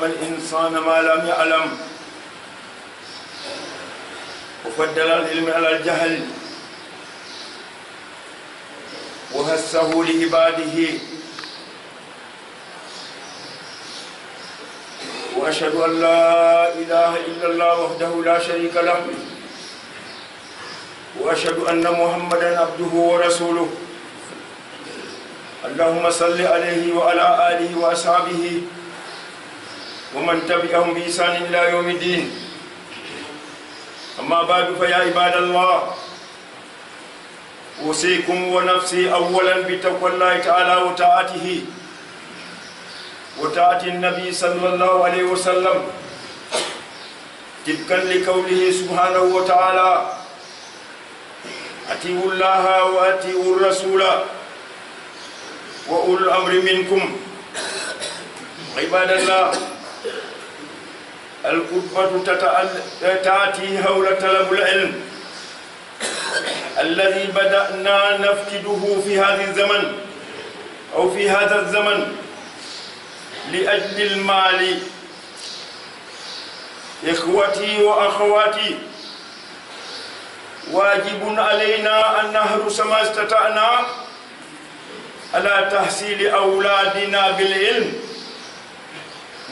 الإنسان ما لم يعلم وفضل العلم على الجهل وهسه لعباده وأشهد أن لا إله إلا الله وحده لا شريك له وأشهد أن محمدا عبده ورسوله اللهم صل عليه وعلى آله وأصحابه ومن تبعهم بإحسان إلى يوم الدين. أما بعد فيا عباد الله أوصيكم ونفسي أولا بتقوى الله تعالى وطاعته وطاعة النبي صلى الله عليه وسلم طبقا لقوله سبحانه وتعالى أطيعوا الله وأطيعوا الرسول وأولي الأمر منكم. عباد الله، الخطبة تأتي حول طلب العلم الذي بدأنا نفقده في هذا الزمن أو في هذا الزمن لأجل المال. إخوتي وأخواتي، واجب علينا أن نحرص ما استطعنا على تحصيل أولادنا بالعلم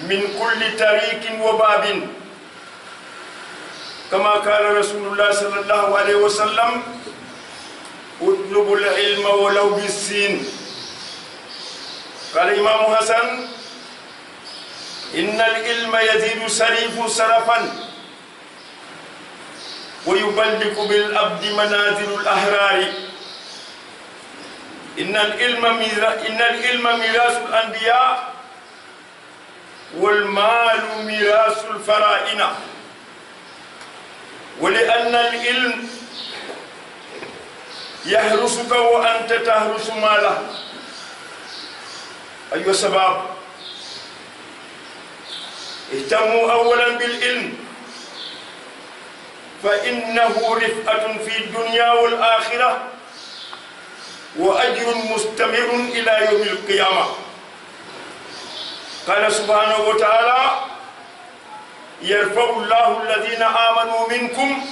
من كل طريق وباب، كما قال رسول الله صلى الله عليه وسلم: اطلبوا العلم ولو بالسين. قال الإمام حسن: إن العلم يزيد سريف سرفا ويبلغ بالعبد منازل الأحرار. إن العلم ميراث الأنبياء والمال ميراث الفرائض. ولأن العلم يحرسك وأنت تحرس ماله. أيها الشباب، اهتموا أولا بالعلم، فإنه رفعة في الدنيا والآخرة وأجر مستمر إلى يوم القيامة. قال سبحانه وتعالى: يرفع الله الذين آمنوا منكم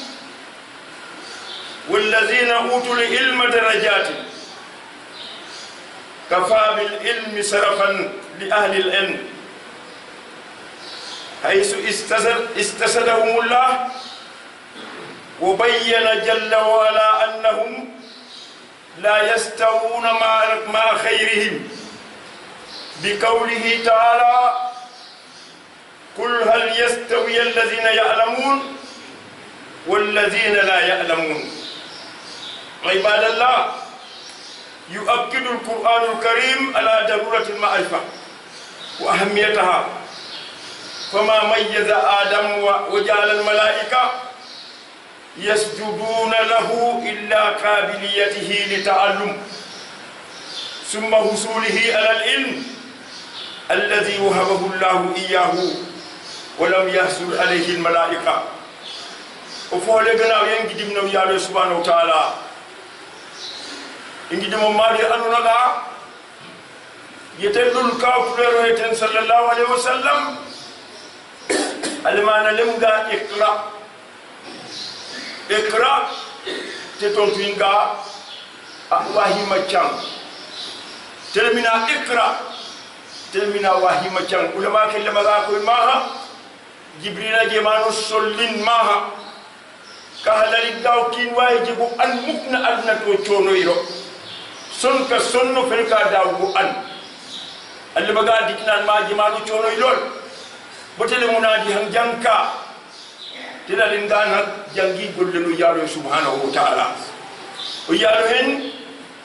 والذين أوتوا العلم درجات. كفى بالعلم شرفا لأهل العلم، حيث استشهدهم الله وبين جل وعلا أنهم لا يستوون مع خيرهم بقوله تعالى: قل هل يستوي الذين يعلمون والذين لا يعلمون. عباد الله، يؤكد القرآن الكريم على ضرورة المعرفة وأهميتها، فما ميز آدم وجعل الملائكة يسجدون له إلا قابليته لتعلم ثم حصوله على العلم الذي وهبه الله إياه ولم يحصل عليه الملائكة. وفولغنا ينجدم نو يالله سبحانه وتعالى ينجدم مالي أنونا يتلل كافر يتن صلى الله عليه وسلم المعنى لمغا اقرأ تتونتينغا واهي مچان تلمنا اقرأ تلمنا واهي مچان علماء كلمة غاكوي ماها جبريل جمانو سولين ماها كهلا لغاو كين واهي جبو أن مكنا أدنا توچونو يرو سنك سنو فنكا داو أن اللي بغا ديكنان ما جمانو چونو يلول بتل منادي هم جانكا تلالينغانا جانغي غولنو يالو سبحانه وتعالى ويالو هن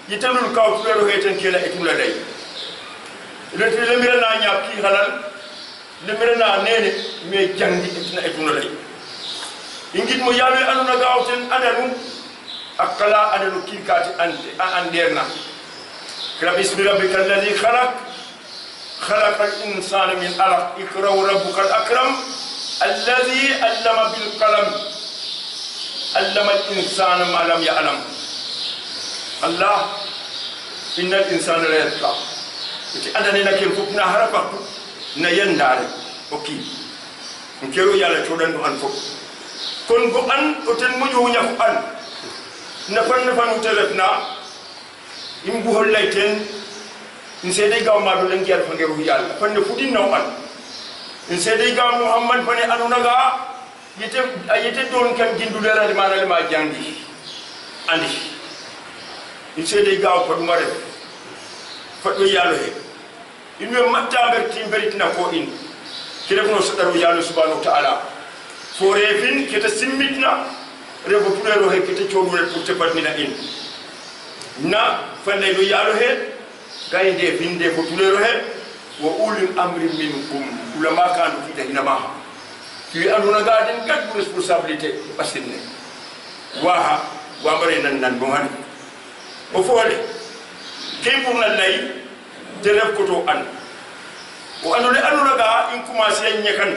يتلول كافرو هيتن كلا اتولا داي لميرنا نياكي حلال لميرنا نيني مي جانغي اتنا داي ingit mo yawe anuna gawten ananu akala ananu kikati anderna kala bismi rabbikal ladhi khalaqal insana min alaq iqra rabbukal akram الذي علم بالقلم علم الإنسان ما لم يعلم. الله إن الإنسان لا يتقى. أنا نكيل فوقنا هرفك na yandare oki nkero yalla codan do an fop kon go an o ten mojo nya ko an na fan telefna imbu hollay in sede gaw ma do len ger fa ngeru yalla fan ne fudin no an in sede gaw muhammad fane anuna ga yete don kan gindu leral manal ma jangi andi in sede gaw ko mare fado yalla he in me matta ber timberitina ko in kire ko sadaru yalla subhanahu wa ta'ala fore fin kete simmitna rebo pulero he kete chodure pour te patmina in na fane do yalla he gaynde finde ko tulero he wa ulul amri minkum ulama kan fi dahinama fi anduna gaden gad responsabilité basine wa bare nan mo han o fole kay pour na lay de ref ko to an o andule anduna ga in commencé nyakan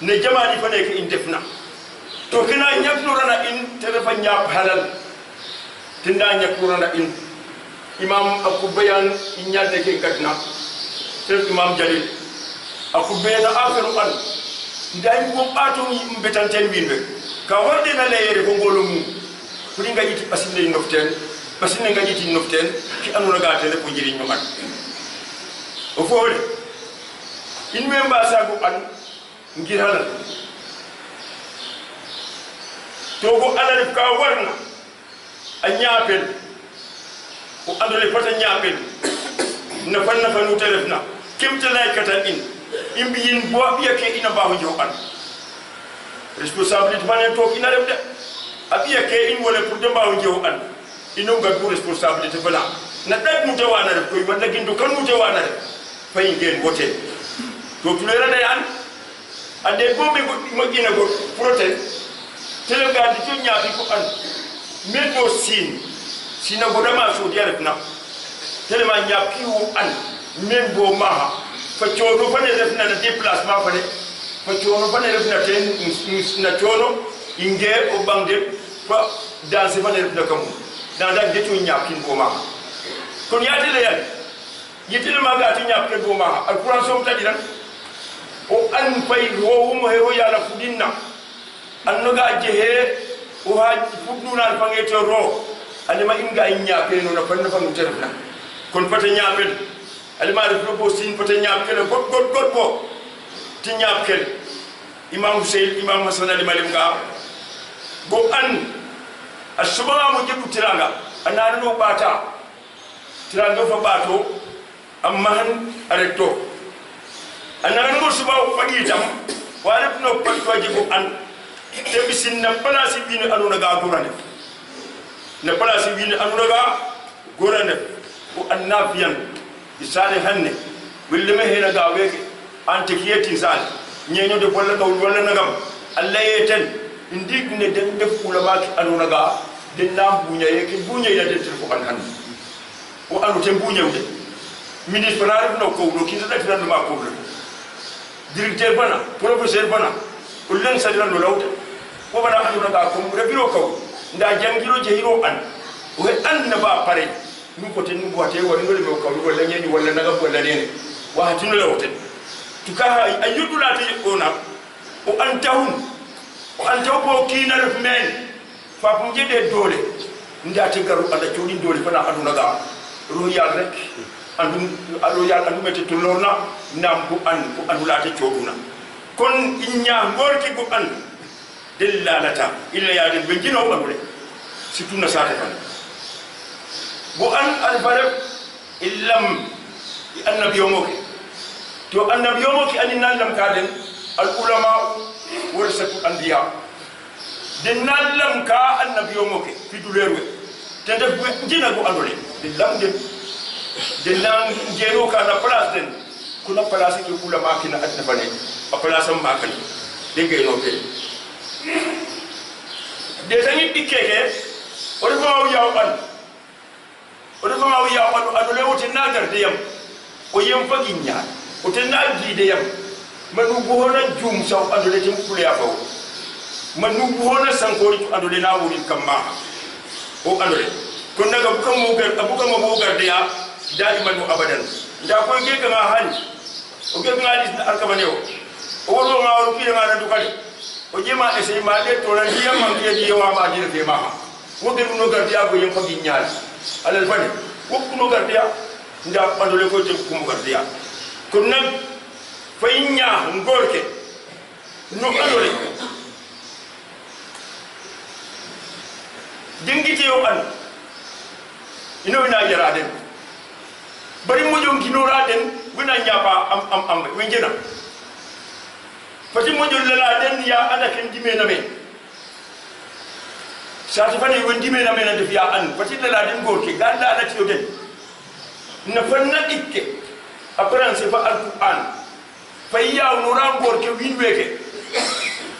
ne jamaadi fa nek in defna to kina nyakno rana in telefa nyap halal tinda nyakno rana in imam aku bayan inyade ke katna tel imam jalil aku bayana akhiru an nday ko bato mbetanten winbe ka warde na leere ko ngolum kuri ngajiti basinde noften basinde ngajiti noften ki anuna gatele ko jiri ñu man o foole in me mbasa ko an ngir halal to ko alal ka warna a ñaapel o andole fata ñaapel na fanu telefna kimta lay kata in imbi yin bo biya ke ina baawu jo an responsabilité banen to ina def de abiya ke in wala pour de baawu jo an ino ga du responsabilité bala na dag mu tawana def koy wala gindu kan mu tawana def fay ngeen wote to tulera day an ande bombe mo gina go protel tele ga di to ñaafi ko an meddo sina godama so diaref na telema ñapiwu an men bo maha fa coono fane def na déplacement fane fa coono fane def na ten na coono inge o bangde fa danse fane def na kam dans da deto ñapin bo maha kon yaade le yal yitile ma ga ti ñapin bo maha alquran so tadiran o an fay wo mo hero yala fudinna an no ga jehe o ha fudnuna fangete ro alima inga ñaapel no na fanna fanu terfna kon pata ñaapel alima def no bo sin pata ñaapel god bo ti ñaapel imam Hussein imam Hasan ali malim ga bo an asubama mo jebu tiranga anana no bata tiranga fa bato amma han arekto anana mo subaw fagi tam wala no patwa jebu an tebisin na place bi no anuna ga gorane na place wini anunaga gorane ko annafiyan isale hanne wille me hena ga weke ante kiyeti sal nyenyo de bolla gaw wala nagam alla yeten indik ne den def ulama ki anunaga den nam bunya yeke bunya ida den tel ko an han o anu tem bunya wude ministre na ref no ko do ki da finan ma ko directeur bana professeur bana ullen sadira no lawta ko bana anunaga ko rebiro ko nda jangiro jehiro an o he an na ba pare num ko ten num wate woni ngol me ko wala nyeni wala naga wala nene wa tinu la wote tuka ayyudu la te ona o an taw ko kina ref men fa ko jede dole nda te garu ada jodi dole fana aduna ga ro yal rek andum alo yal andum mete to lorna nam ko anu la te joduna kon inya ngorki ko an dillalata illa ya den benjino babule surtout na sate fan bo an al farab illam annabiyomoke to annabiyomoke aninna lam kaden al ulama warasatu anbiya den lam ka annabiyomoke fi dulerwe te def jina go andole dillam den nan jeno ka na place den kuna place ke ulama kina adna bane a place am makani de ngeno be de tani dikeke o de fama wiya wan adu le wote nagar de yam o yem fagi nyaa o te nagi de yam manu bo hona jum saw adu le tim kule ya baw manu bo hona sankori adu le na wuri kamma o adu le kon naga buka mo gar de ya daiman abadan nda ko ge kama hani o ke ngali arkabane o wolo ma o ki ngana dukali o jema ese ma de to ran diya man ke diya wa ma dire fe ma wo ke no gardiya go yem fagi nyaal alal fane wo kuno gardiya nda pandole ko te ko gardiya kon nak fay nya ngorke no adole dingiti yo an ino ina jara den bari mo jon kinora den wina nyapa am wenjena fati mo jon la den ya ana ken dime na me sati fani won dime na me na defiya an fati la den gorke ganda ala tiyo den na fanna ikke apran se fa alquran fayya nura gorke winweke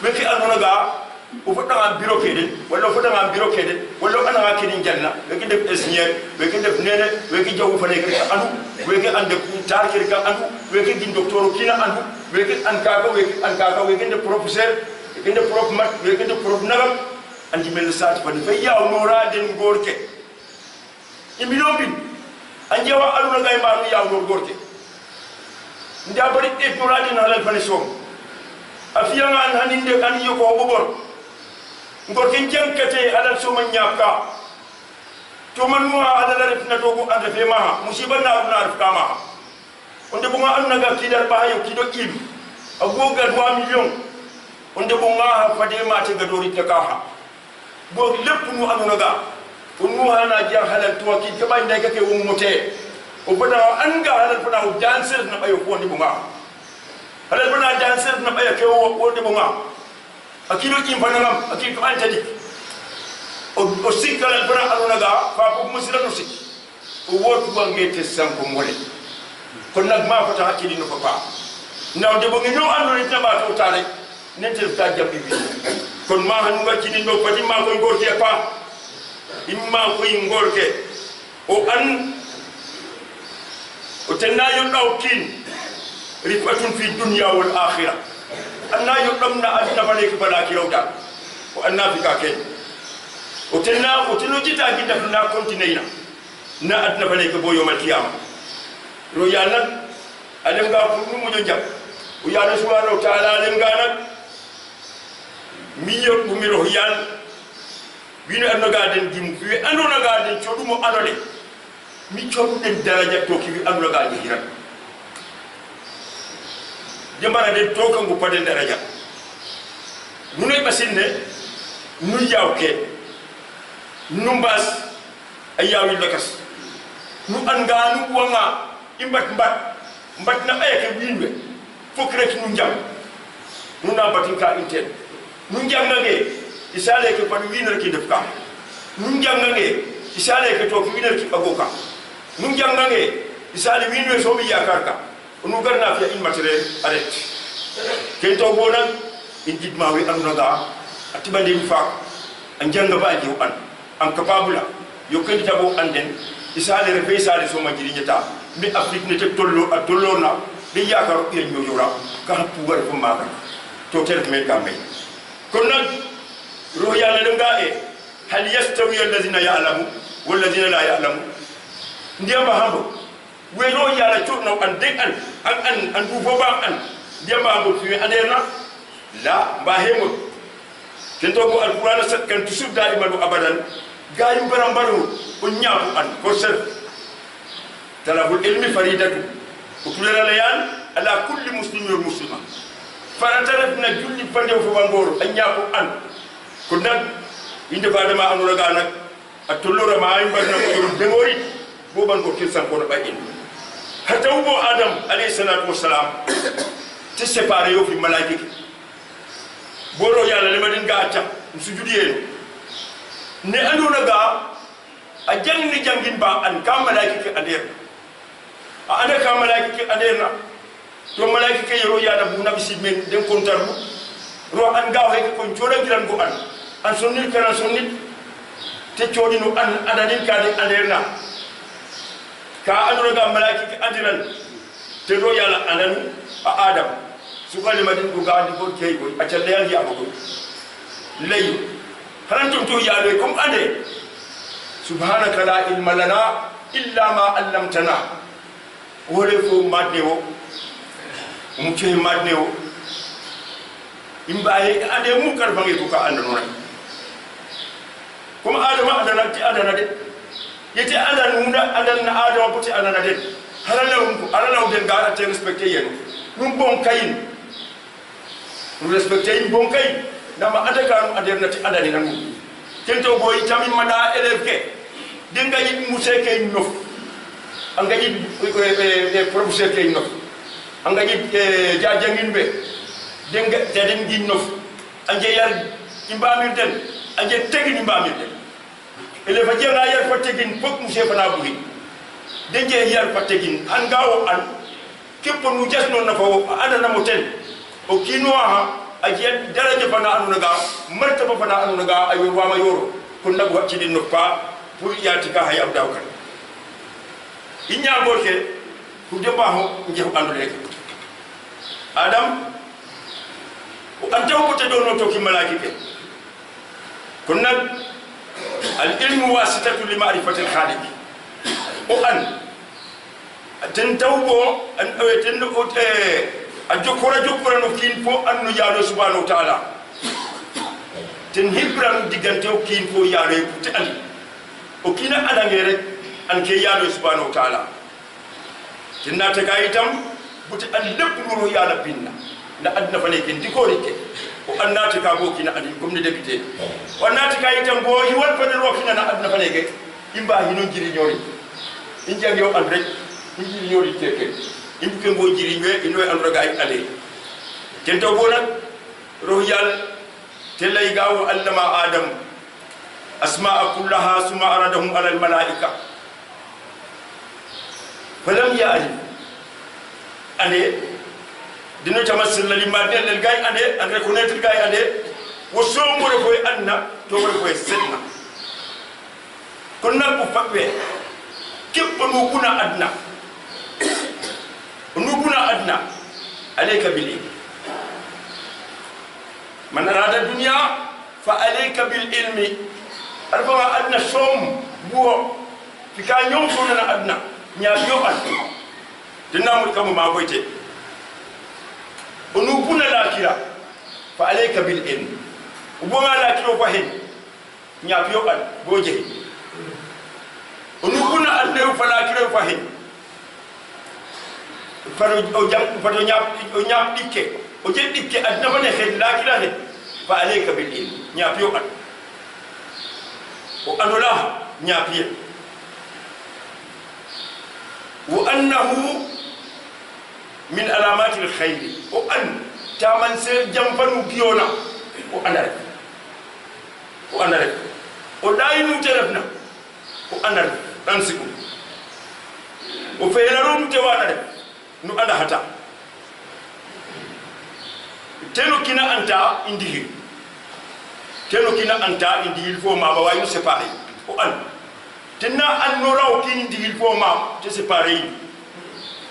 weke anona ga o fota ngam biro kede wala fota ngam biro kede wala ana ga kidin janna weke def esnier weke def nene weke jawu fane ka anu weke ande tar ka anu weke din docteur kina anu weke an kaka weke de professeur weke de prof mat weke de prof nagam andi mel sat fani fayya nura den gorke imilobin anjewa aluna gay maru ya gorke nda bari e doradi na halal fane som afiya ngan haninde kan yoko bobor ngor ken jankate alal soma nyaka to man mo ala la refna to ko ande fe ma musiba na na ref kama onde bunga anna ga kidar ba yo kido im agoga 2 million onde bunga ha fade ma te ga dori ta ka bo lepp mu anuna ga onu hana ja halal to ki ka bay ndey ka ke wo mote o bada anga halal fana o dancer na bayo ko ni bunga halal fana dancer na bayo ke wo de bunga akilo ki fanangam akil ko antadi o sikala fana aluna ga fa ko musila no sik o wotu bangete sanko mole kon nak ma fata hakili no papa naw de bongi no ando ni taba to tare nente ta jabbi bi kon ma hanu ga kini no fati ma ko ngorke pa imma ko ngorke o an o tenna yo dawkin rifatun fi dunya wal akhirah anna yudamna adna bale ki bala ki rawda o anna fi ka ken o tenna o tino jita gi def na continue na adna bale ko boyo mal qiyam ro yalla alem ga fu mu jo jam o yalla subhanahu wa ta'ala alem ga nak mi yo bu mi ro yalla wino anno ga den dim fi anno na ga den chodumo anole mi chodu den daraja to ki anno ga ni hiran jambara de to kan go pade daraja nunoy basinne nu yawke numbas ayawi lakas nu anganu wanga imbat na ayake winwe fokre ki nu jam nu na batinka intel nu jam nge isale ke padu winner ki defka nu jam nge isale ke to winner ki bagoka nu jam nge isale winwe so bi yakarka onu garna fi in matériel arrête kento bonan in jidma wi anunaga atibande mi fa an janga ba di an capable yo kendi tabo anden isale refe isale so majiri nyata mi afrique ne te tollo a tollo na di yakar ye nyojora ka hapu war fu maka to tel me kambe kon nak ro yalla dem ga e hal yastawi alladhina ya'lamu wal ladina la ya'lamu ndiyama hambo wero yalla turno an de an du fo ba an ndiyama hambo fi aderna la ba hemo kento ko alquran sakkan tusub daiman abadan gayum barambaru ko nyaabu an ko ser talabul ilmi faridatu ukulera layan ala kulli muslimin wa muslima farataref na julli pande fo bangoro an nyaabu an ko nak inde badama anura ga nak atolora ma ay barna ko demori bo ban ko kirsan ko ba in hatta ubo adam alayhi salatu wassalam te séparé yo fi malaika boro yalla le madin ga atta sujudiyelo ne anduna ga a jangni jangin ba an ka malaika ke ader a anda ka malaika ke aderna to malaika ke yoro yalla bu nabi sidmen den kontarbu ro an ga he ko jodan giran go an sonnil kana sonnil te chodinu an adadin ka de aderna ka anduna ga malaika ke adiran te ro yalla ananu a adam sukali madin ko ga di ko kay ko a challe yalla ya ko lay harantum to ya le kum ande subhanaka la ilma lana illa ma 'allamtana wole fo madde wo mu cey madneo imbaye ade mu kar bangi ko ka andano ray kuma adama adana de yete adan na adama puti adana de halala den ga ate respecter yen num bon kayin num respecter yin bon kayin nama adaka aderna ti adani nan kento boy tammi mada élève ke denga yit museke nof anga yit professeur ke nof anga yit jajangin be denga jaden gi nof anje yar imbamir den anje tegini imbamir den élève jenga yar fategin fok musé fana buri denje yar fategin an gawo an keppo nu jasno na fo adana moten o kinwa ajiya daraja fana anu naga martaba fana anu naga ayo wama yoro kun nagu wacci din nokpa pour yati ka hay abdaw kan inya gorke ku demba ho njew andu lek adam o antaw ko te dono to ki malaki ke kun nak al ilmu wasitatu li ma'rifati al khaliq o an ten tawbo an aweten o te a jokora no kin fo annu yaalo subhanahu wa ta'ala ten hibram digante o kin fo yaalo te an o kina adange rek an ke yaalo subhanahu wa ta'ala ten nata kayitam buti an lepp nuro yaala binna na adna fane ken dikori ke o annata ka go kina adi comme ne député o annata kayitam bo yi wal fane ro kina na adna fane ke imba hino jiri nyori injang yo an rek injiri nyori teke imke ngo jiri ñwe inoy andro gaay ale kento bona rohyal telay gawo allama adam asma'a kullaha summa aradahum ala al malaika falam ya'rif ane dino tamassul li madel el gaay ane an reconnaître gaay ane wo somo re koy anna to re koy setna kon na ko fabbe keppo no kuna adna ونبنا أدنى عليك بالعلم من أراد الدنيا فعليك بالعلم أربعة أدنى شوم بو في كان يوم كنا أدنى نيابيو أدنى دنا مركم ما بيته ونبنا الآخرة فعليك بالعلم وبما الآخرة فهم نيابيو أدنى بوجه ونبنا أدنى فالآخرة فهم faro o jam faro nyap dikke o je dikke adna bane xel la kila ne fa alayka bil ilm nyap yo at o anola nyap ye wa annahu min alamati al khayr o an taman se jam fanu biona o anare o dayinu terefna o anar dan siku o feelarum te wanare nu ada hata teno kina anta indihi fo ma ba wayu séparé o an tenna an no raw kin indihi fo ma te séparé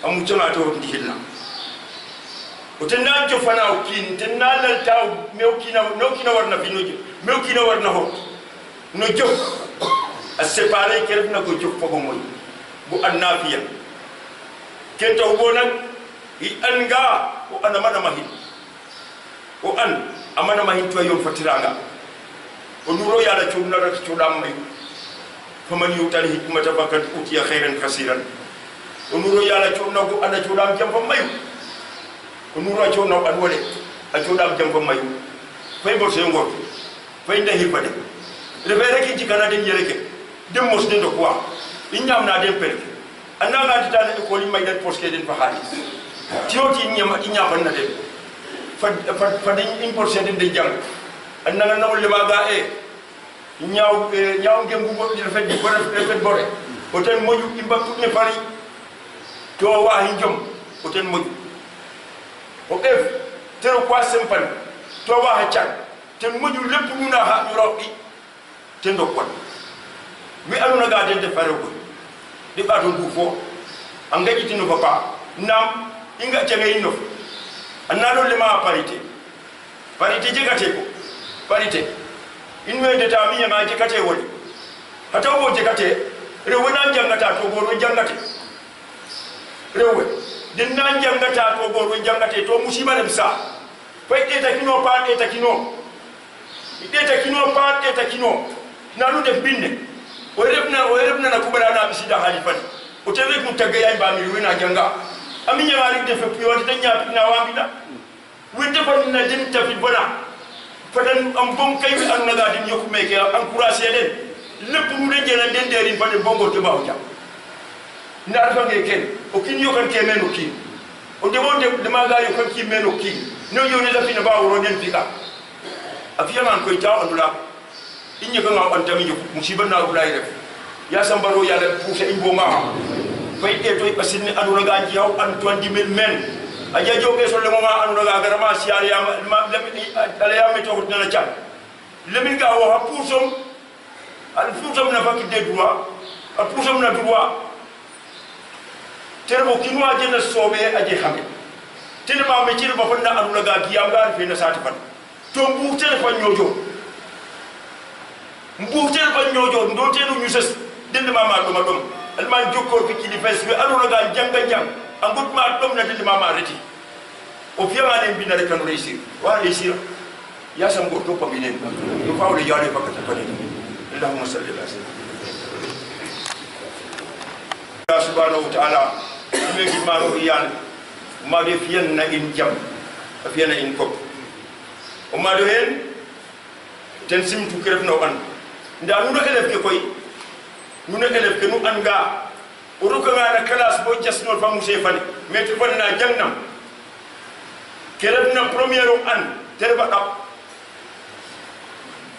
amu jama to indihi na o tenna jo fana o kin tenna dal taw mew kina no kina warna binoje mew kina warna ho no jo a séparé kerf na ko jo fogo moy bu annafiya kento bonan I anga o ana mana mahin o an amana mahin to yon fatiranga o nuro ya la chuna rak chudam may faman yutal hikmata fakat utiya khairan kaseeran o nuro ya la chuna go ana chudam jam fam may o nuro chuna an wole a chudam jam fam may fay bo sen ngor fay nda hibade le vere ki jikana den yereke dem mos den do quoi inyam na dem pel ananga ditane ko li may den poske den fa khalis tioti nyama ban na den fa den importer den de jang ananga nawol le maga nyaaw gembu bo di fet di bo fet bore oten moju imbaktu ne fari to wa hinjom oten moju o ef tero kwa sempal to wa ha chan ten moju lepp muna ha ñu robi ten do kon mi aluna ga den de fare ko di bato du fo anga jitino papa nam inga cenge ino annalo le ma parité jegate ko parité inwe de ta miya ma jegate woni hata wo jegate re wona jangata to go ro jangate rewe din nan jangata to goro jangate to musiba dem sa fay de takino pa de takino pa de takino nanu def binne o refna na kubara na bisida halifan o tebe ku tagay ba mi wina janga ami nyaari def priorité tanya na wambida winde ko na dim tafi bona fadan am bom kay an naga dim yoku meke encourager den lepp mu de jena den derin fade bongo to bawja ndar fa ngeken o kin yokan ke meno kin o de wonde de maga yokan ki meno kin no yoni la fina ba woro den fika afiya man ko ta ondula inye ko ngaw an tami musiba na ulay def ya sambaro ya le pousse imbo ma fay e to basin adu naga ji yaw an 20000 men aja joge so le mama anu naga garama siar ya ma ala ya me to na cha lemin ga wa pousom al pousom na fakki de droit al pousom na droit terbo kinwa jena sobe aje xamé tele ma me tele ba fa na anu naga gi am gar fi na sati fan to mbu tele fa ñojo mbu tele fa ñojo ndo tele ñu ses dende mama do ma dom al man jokkor fi kili fes bi anu naga janga jang angut ma dom na dende mama reti o fiama ne binare kan réussir wa réussir ya sam go to paminen do fawle yale fakata fane allahumma salli ala sayyidina subhanahu wa ta'ala me gi maro yal ma de fiyen na in jam fiyen in ko o ma do hen ten simtu kref no an nda nu do elef ke koy nu ne elef ke nu anga o ro ko na classe bo jasnol fa musé fane metti fane na jangnam keref na première an terba dab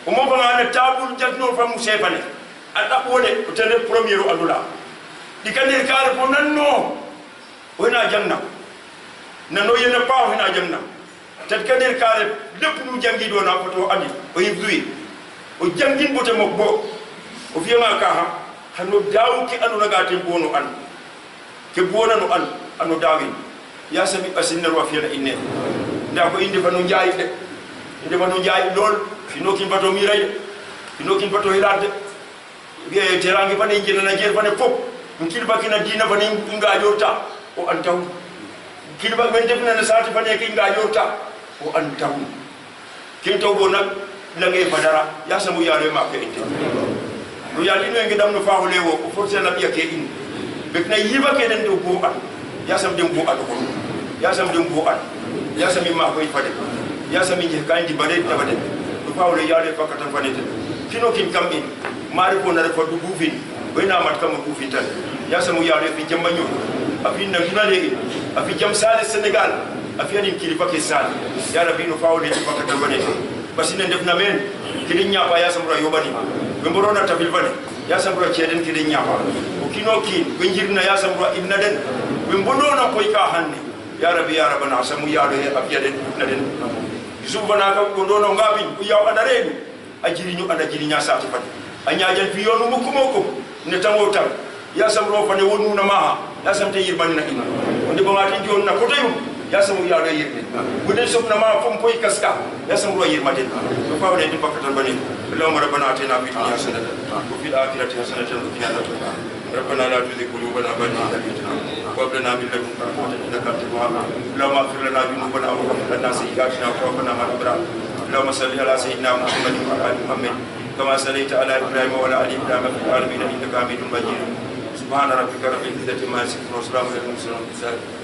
o mo fa na tabul jasnol fa musé fane adab wole o tene première andula dikandir kare ko nanno wona janna nano yena pa wona janna tat kadir kare lepp nu jangi do na foto andi o yibduyi o jangin bote mokbo o fiema ka ha hano dawu ki anu naga te bono an ke bona no an anu dawin ya sabi asinna wa fiena inne nda ko inde fanu jaay de inde fanu jaay lol fino kin bato mi ray fino kin bato hirade be terangi fane jina na jer fane fop kilba kina dina fane nga jota o antaw kilba men defna na sati fane ki nga jota o antaw kin to bo nak la ngay fadara ya samu yare ma ko inte do yali no ngi dam no faawu lewo o forse na biya ke in be na yiba ke den do bo an ya sam dem bo an ko ya sam dem bo an ya sam ma ko fade ya sam ngi kan di bare ta bade do faawu le yare fakata fane kino kin kam in mari ko na refa du bufin wena mat kam bufin tan ya samu yare fi jambanyo afi na finale afi jam sale Senegal afi ani kilifa ke sal ya rabbi no faawu le fakata bade basine def na men kidin nyapa ya samu yobani be borona tabil bane ya samu ceden kidin nyapa o kino kin be jirna ya samu ibna den be mbonona koy ka hanne ya rabbi ya rabbana samu yare afi den na den subhana ka gondono ngabi ku yaw adaredu ajiriñu anda jiriña sati fati anyaajan fi yonu mukumoko ne tamotal ya samro fane wonu na maha ya samte yirmani na ina onde bamati jon na kotayu ya samu ya do yirne budel sopna ma fom koy kaska ya samro yirmate to fawde di bakatan bani allahumma rabbana atina fid dunya hasanatan wa fil akhirati hasanatan wa qina adhaban nar rabbana la tuzigh qulubana ba'da idh hadaytana wa hab lana min ladunka rahmatan innaka antal wahhab allahumma ighfir lana dhunubana wa ghfir lana sayyi'atina wa tawaffana ma'al abrar اللهم صل على سيدنا محمد وعلى ال محمد كما صليت على ابراهيم وعلى ال ابراهيم في العالمين انك حميد مجيد سبحان ربك رب العزه عما يصفون وسلام على المرسلين